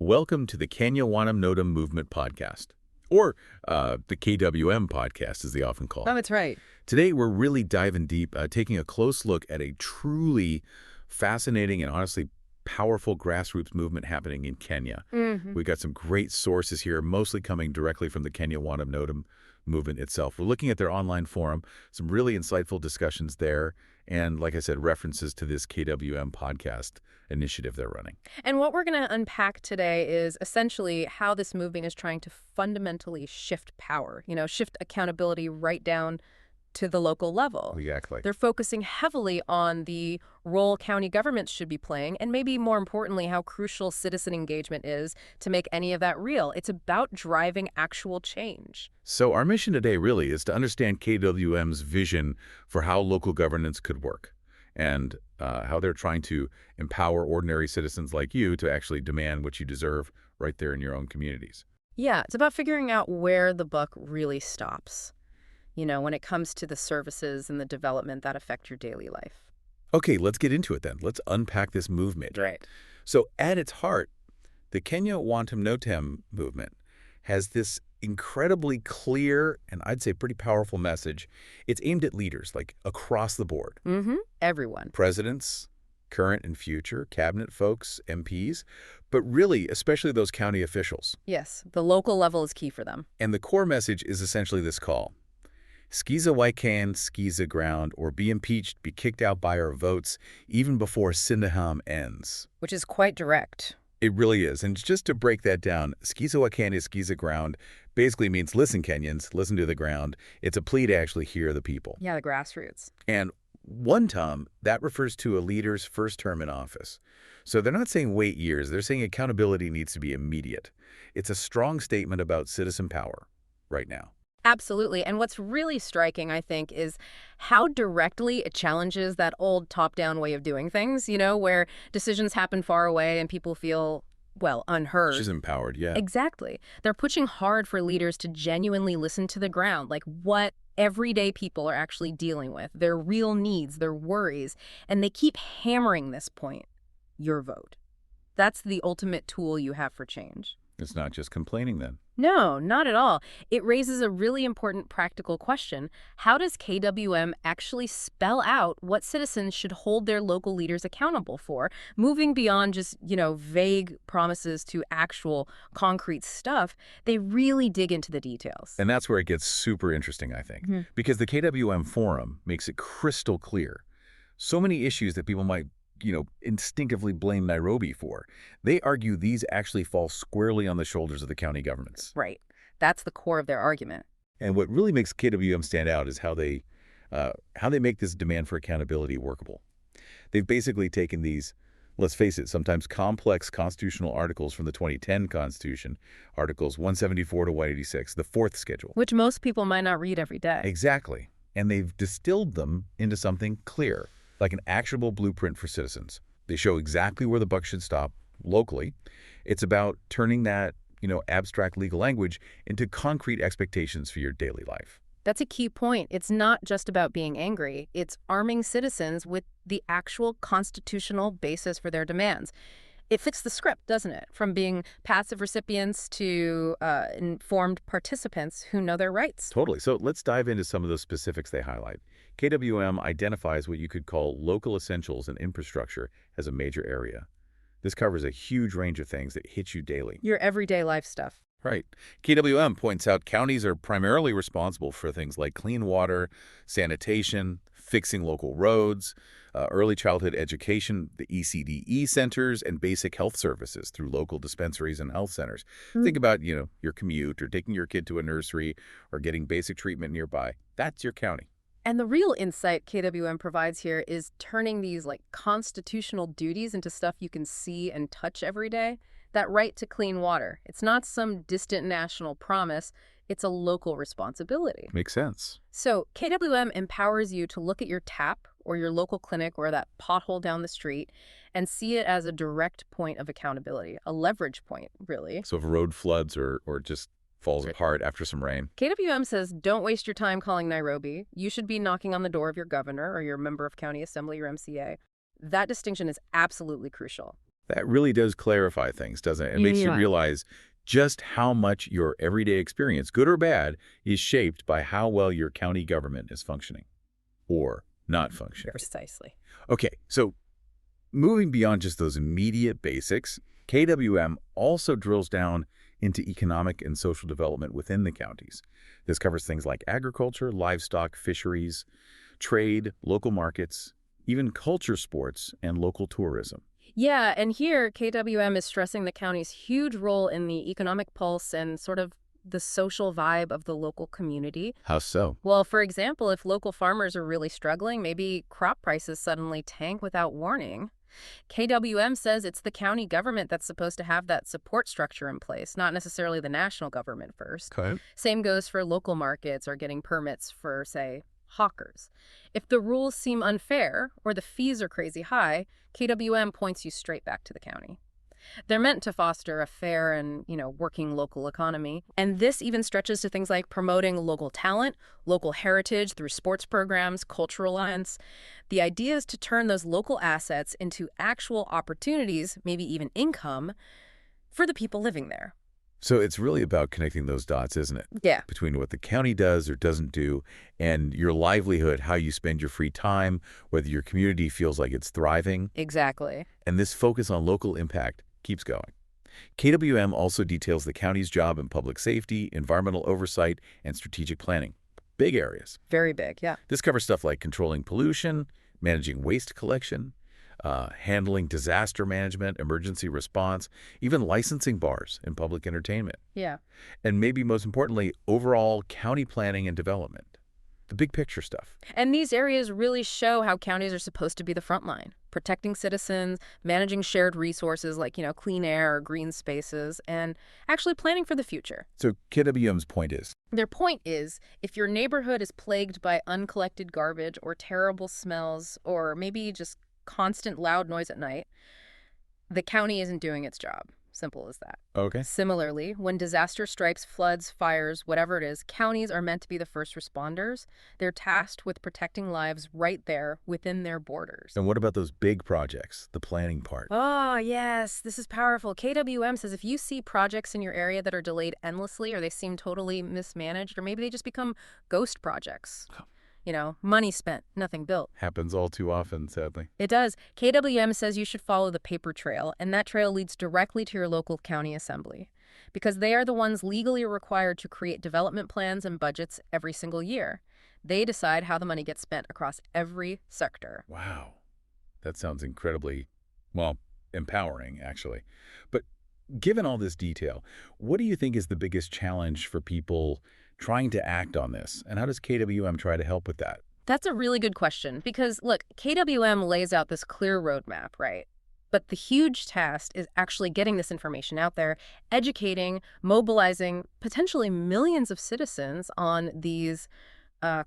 Welcome to the WANTAMNOTAM Movement podcast, or the KWM podcast, as they often call it. Oh, that's right. Today, we're really diving deep, taking a close look at a truly fascinating and honestly powerful grassroots movement happening in Kenya. We've got some great sources here, mostly coming directly from the WANTAMNOTAM movement itself. We're looking at their online forum, some really insightful discussions there, and like I said, references to this KWM podcast initiative they're running. And what we're going to unpack today is essentially how this movement is trying to fundamentally shift power, shift accountability right down to the local level. Exactly. They're focusing heavily on the role county governments should be playing, and maybe more importantly, how crucial citizen engagement is to make any of that real. It's about driving actual change. So our mission today really is to understand KWM's vision for how local governance could work, and how they're trying to empower ordinary citizens like you to actually demand what you deserve right there in your own communities. Yeah, it's about figuring out where the buck really stops, when it comes to the services and the development that affect your daily life. Okay, let's get into it then. Let's unpack this movement. Right. So at its heart, the WANTAMNOTAM movement has this incredibly clear and I'd say pretty powerful message. It's aimed at leaders, like across the board. Everyone. Presidents, current and future, cabinet folks, MPs, but really, especially those county officials. Yes, the local level is key for them. And the core message is essentially this call. Skiza Waikan, Skiza ground, or be impeached, be kicked out by our votes, even before Sindaham ends. Which is quite direct. It really is. And just to break that down, Skiza Waikan is Skiza ground basically means listen, Kenyans, listen to the ground. It's a plea to actually hear the people. Yeah, the grassroots. And Wantam, that refers to a leader's first term in office. So they're not saying wait years. They're saying accountability needs to be immediate. It's a strong statement about citizen power right now. Absolutely. And what's really striking, I think, is how directly it challenges that old top-down way of doing things, where decisions happen far away and people feel, unheard. She's empowered, yeah. Exactly. They're pushing hard for leaders to genuinely listen to the ground, like what everyday people are actually dealing with, their real needs, their worries. And they keep hammering this point, your vote. That's the ultimate tool you have for change. It's not just complaining then. No, not at all. It raises a really important practical question. How does KWM actually spell out what citizens should hold their local leaders accountable for, moving beyond just, vague promises to actual concrete stuff? They really dig into the details. And that's where it gets super interesting, I think, because the KWM forum makes it crystal clear. So many issues that people might instinctively blame Nairobi for. They argue these actually fall squarely on the shoulders of the county governments. Right. That's the core of their argument. And what really makes KWM stand out is how they make this demand for accountability workable. They've basically taken these, let's face it, sometimes complex constitutional articles from the 2010 Constitution, Articles 174 to 186, the fourth schedule. Which most people might not read every day. Exactly. And they've distilled them into something clear, like an actionable blueprint for citizens. They show exactly where the buck should stop locally. It's about turning that, abstract legal language into concrete expectations for your daily life. That's a key point. It's not just about being angry. It's arming citizens with the actual constitutional basis for their demands. It fits the script, doesn't it? From being passive recipients to informed participants who know their rights. Totally. So let's dive into some of the specifics they highlight. KWM identifies what you could call local essentials and infrastructure as a major area. This covers a huge range of things that hit you daily. Your everyday life stuff. Right. KWM points out counties are primarily responsible for things like clean water, sanitation, fixing local roads, early childhood education, the ECDE centers, and basic health services through local dispensaries and health centers. Think about, your commute or taking your kid to a nursery or getting basic treatment nearby. That's your county. And the real insight KWM provides here is turning these constitutional duties into stuff you can see and touch every day. That right to clean water. It's not some distant national promise. It's a local responsibility. Makes sense. So KWM empowers you to look at your tap or your local clinic or that pothole down the street and see it as a direct point of accountability, a leverage point, really. So if a road floods or just falls apart after some rain. KWM says don't waste your time calling Nairobi. You should be knocking on the door of your governor or your member of county assembly or MCA. That distinction is absolutely crucial. That really does clarify things, doesn't it? It makes you Yeah. realize just how much your everyday experience, good or bad, is shaped by how well your county government is functioning or not functioning. Precisely. Okay, so moving beyond just those immediate basics, KWM also drills down into economic and social development within the counties. This covers things like agriculture, livestock, fisheries, trade, local markets, even culture sports, and local tourism. Yeah, and here KWM is stressing the county's huge role in the economic pulse and sort of the social vibe of the local community. How so? Well, for example, if local farmers are really struggling, maybe crop prices suddenly tank without warning. KWM says it's the county government that's supposed to have that support structure in place, not necessarily the national government first. Okay. Same goes for local markets or getting permits for, say, hawkers. If the rules seem unfair or the fees are crazy high, KWM points you straight back to the county. They're meant to foster a fair and, working local economy. And this even stretches to things like promoting local talent, local heritage through sports programs, cultural events. The idea is to turn those local assets into actual opportunities, maybe even income, for the people living there. So it's really about connecting those dots, isn't it? Yeah, Between what the county does or doesn't do and your livelihood, how you spend your free time, whether your community feels like it's thriving. exactly. And this focus on local impact keeps going. KWM also details the county's job in public safety, environmental oversight, and strategic planning. Big areas. Very big, yeah. This covers stuff like controlling pollution, managing waste collection, handling disaster management, emergency response, even licensing bars and public entertainment. Yeah. And maybe most importantly, overall county planning and development. The big picture stuff. And these areas really show how counties are supposed to be the front line, protecting citizens, managing shared resources like, clean air or green spaces, and actually planning for the future. So KWM's point is, Their point is, if your neighborhood is plagued by uncollected garbage or terrible smells or maybe just constant loud noise at night, the county isn't doing its job. Simple as that. okay, Similarly, when disaster strikes, floods, fires, whatever it is, counties are meant to be the first responders. They're tasked with protecting lives right there within their borders. and what about those big projects, the planning part? Oh, yes, this is powerful. KWM says if you see projects in your area that are delayed endlessly or they seem totally mismanaged or maybe they just become ghost projects, money spent, nothing built. Happens all too often, sadly. It does. KWM says you should follow the paper trail, and that trail leads directly to your local county assembly because they are the ones legally required to create development plans and budgets every single year. They decide how the money gets spent across every sector. Wow. That sounds incredibly, well, empowering, actually. But given all this detail, what do you think is the biggest challenge for people trying to act on this? And how does KWM try to help with that? That's a really good question because, look, KWM lays out this clear roadmap, right? But the huge task is actually getting this information out there, educating, mobilizing potentially millions of citizens on these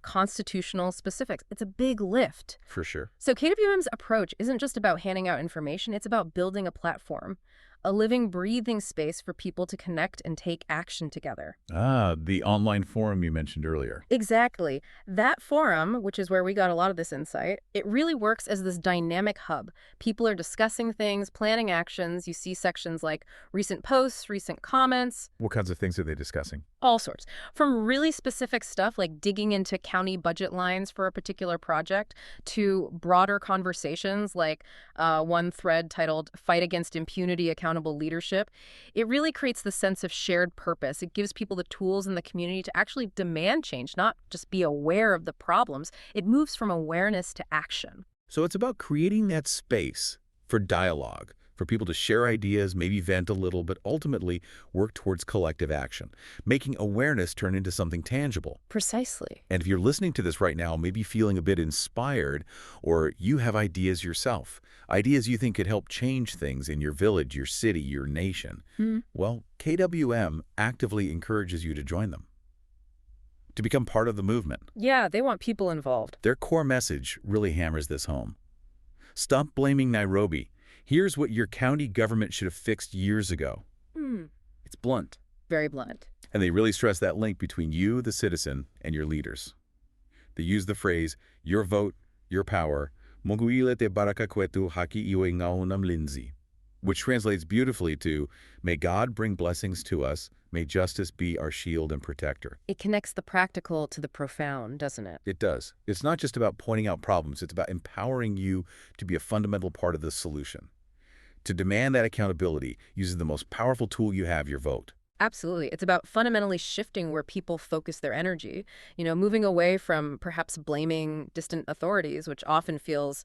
constitutional specifics. It's a big lift. For sure. So KWM's approach isn't just about handing out information, it's about building a platform, a living, breathing space for people to connect and take action together. Ah, the online forum you mentioned earlier. Exactly. That forum, which is where we got a lot of this insight, it really works as this dynamic hub. People are discussing things, planning actions. You see sections like recent posts, recent comments, What kinds of things are they discussing? all sorts. From really specific stuff like digging into county budget lines for a particular project to broader conversations like one thread titled Fight Against Impunity, Accountable Leadership. It really creates the sense of shared purpose. It gives people the tools in the community to actually demand change, not just be aware of the problems. It moves from awareness to action. So it's about creating that space for dialogue, for people to share ideas, maybe vent a little, but ultimately work towards collective action, making awareness turn into something tangible. Precisely. And if you're listening to this right now, maybe feeling a bit inspired, or you have ideas yourself, ideas you think could help change things in your village, your city, your nation, well, KWM actively encourages you to join them, to become part of the movement. Yeah, they want people involved. Their core message really hammers this home. Stop blaming Nairobi. Here's what your county government should have fixed years ago. It's blunt. Very blunt. And they really stress that link between you, the citizen, and your leaders. They use the phrase, your vote, your power, Moguile te baraka kwetu haki iwe ngaunam linzi. which translates beautifully to, may God bring blessings to us, may justice be our shield and protector. It connects the practical to the profound, doesn't it? It does. It's not just about pointing out problems. It's about empowering you to be a fundamental part of the solution. To demand that accountability uses the most powerful tool you have, your vote. Absolutely. It's about fundamentally shifting where people focus their energy, moving away from perhaps blaming distant authorities, which often feels,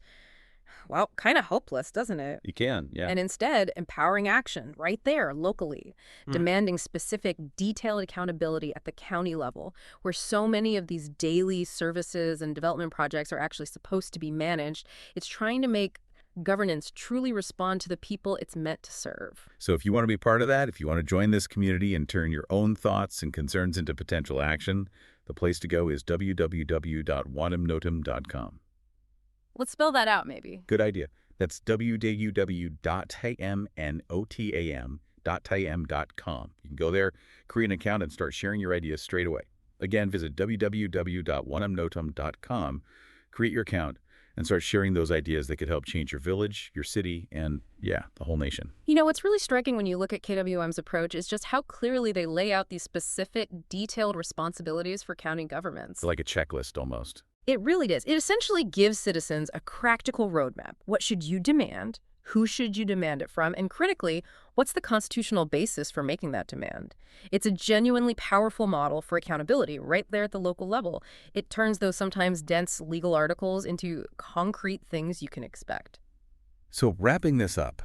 well, kind of hopeless, doesn't it? You can, yeah. And instead, empowering action right there, locally, demanding specific, detailed accountability at the county level, where so many of these daily services and development projects are actually supposed to be managed. It's trying to make governance truly respond to the people it's meant to serve. So if you want to be part of that, if you want to join this community and turn your own thoughts and concerns into potential action, the place to go is www.wantamnotam.com. Let's spell that out, maybe. Good idea. That's www.wantamnotam.com. You can go there, create an account, and start sharing your ideas straight away. Again, visit www.wantamnotam.com, create your account, and start sharing those ideas that could help change your village, your city, and, yeah, the whole nation. What's really striking when you look at KWM's approach is just how clearly they lay out these specific, detailed responsibilities for county governments. Like a checklist, almost. It really does. It essentially gives citizens a practical roadmap. What should you demand? Who should you demand it from? And critically, what's the constitutional basis for making that demand? It's a genuinely powerful model for accountability right there at the local level. It turns those sometimes dense legal articles into concrete things you can expect. So wrapping this up,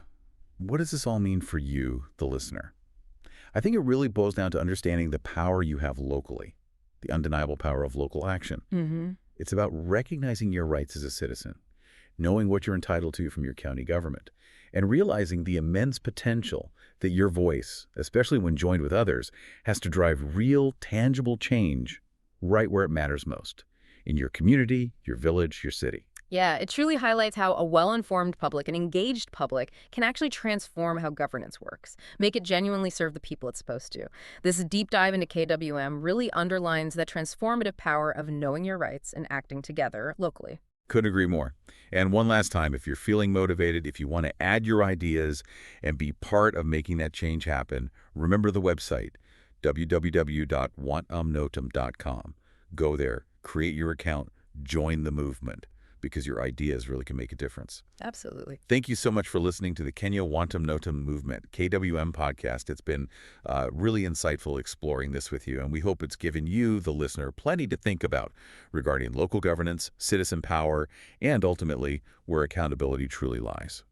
what does this all mean for you, the listener? I think it really boils down to understanding the power you have locally, the undeniable power of local action. It's about recognizing your rights as a citizen, knowing what you're entitled to from your county government, and realizing the immense potential that your voice, especially when joined with others, has to drive real, tangible change right where it matters most, in your community, your village, your city. Yeah, it truly highlights how a well-informed public, an engaged public, can actually transform how governance works, make it genuinely serve the people it's supposed to. This deep dive into KWM really underlines the transformative power of knowing your rights and acting together locally. Couldn't agree more. And one last time, if you're feeling motivated, if you want to add your ideas and be part of making that change happen, remember the website, www.wantamnotam.com. Go there, create your account, join the movement, because your ideas really can make a difference. Absolutely. Thank you so much for listening to the Kenya WANTAMNOTAM Movement, KWM podcast. It's been really insightful exploring this with you, and we hope it's given you, the listener, plenty to think about regarding local governance, citizen power, and ultimately where accountability truly lies.